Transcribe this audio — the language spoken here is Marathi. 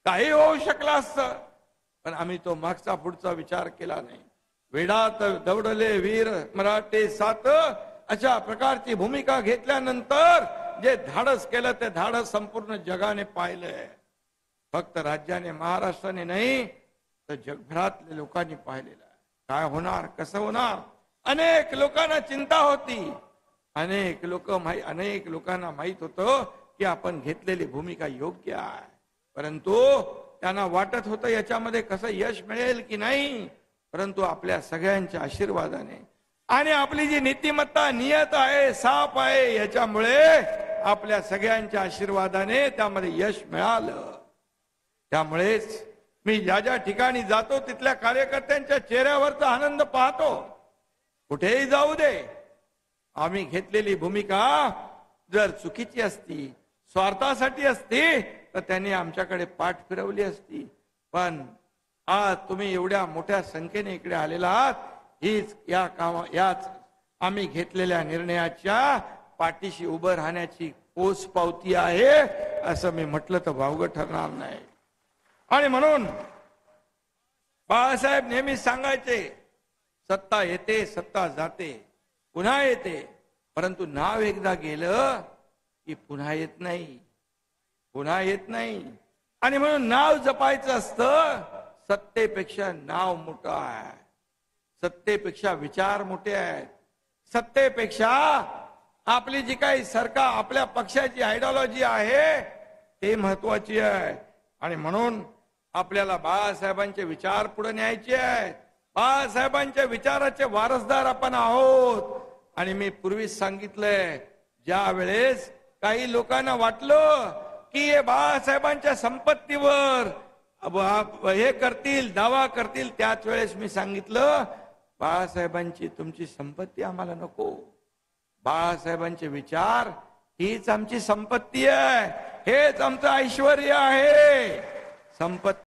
काही होऊ शकलं असतं, पण आम्ही तो मागचा पुढचा विचार केला नाही. वेडात दौडले वीर मराठे सात, अशा प्रकारची भूमिका घेतल्यानंतर जे धाडस केलं ते धाडस संपूर्ण जगाने पाहिलंय. फक्त राज्याने महाराष्ट्राने नाही तर जगभरातल्या लोकांनी पाहिलेलं आहे. काय होणार, कसं होणार, अनेक लोकांना चिंता होती. अनेक लोकांना माहित होतं की आपण घेतलेली भूमिका योग्य आहे, परंतु त्यांना वाटत होतं याच्यामध्ये कसं यश मिळेल की नाही. परंतु आपल्या सगळ्यांच्या आशीर्वादाने आणि आपली जी नीतिमत्ता नियत आहे, साफ आहे, याच्यामुळे आपल्या सगळ्यांच्या आशीर्वादाने त्यामध्ये यश मिळालं. त्यामुळेच मी ज्या ज्या ठिकाणी जातो तिथल्या कार्यकर्त्यांच्या चेहऱ्यावरचा आनंद पाहतो. कुठेही जाऊ दे, आम्ही घेतलेली भूमिका जर चुकीची असती, स्वार्थासाठी असती, तर त्यांनी आमच्याकडे पाठ फिरवली असती. पण आज तुम्ही एवढ्या मोठ्या संख्येने इकडे आलेला आहात, हीच याच आम्ही घेतलेल्या निर्णयाच्या पाठीशी उभं राहण्याची पोच पावती आहे, असं मी म्हटलं तर वावगं ठरणार नाही. आणि म्हणून बाळासाहेब नेहमी सांगायचे, सत्ता येते, सत्ता जाते, पुन्हा येते, परंतु नाव एकदा गेलं की पुन्हा येत नाही, पुन्हा येत नाही. आणि म्हणून नाव जपायचं असतं. सत्तेपेक्षा नाव मोठं आहे, सत्तेपेक्षा विचार मोठे आहेत, सत्तेपेक्षा आपली जी काही सरकार, आपल्या पक्षाची आयडिओलॉजी आहे ते महत्वाची आहे. आणि म्हणून आपल्याला बाळासाहेबांचे विचार पुढे न्यायचे आहेत. बाळासाहेबांच्या विचाराचे वारसदार आपण आहोत. आणि मी पूर्वीच सांगितलंय, ज्या वेळेस काही लोकांना वाटलं की हे बाळासाहेबांच्या संपत्तीवर हे करतील, दावा करतील, त्याच वेळेस मी सांगितलं, बाळासाहेबांची तुमची संपत्ती आम्हाला नको. बाळासाहेबांचे विचार हीच आमची संपत्ती आहे, हेच आमचं ऐश्वर्य आहे. संपत्ती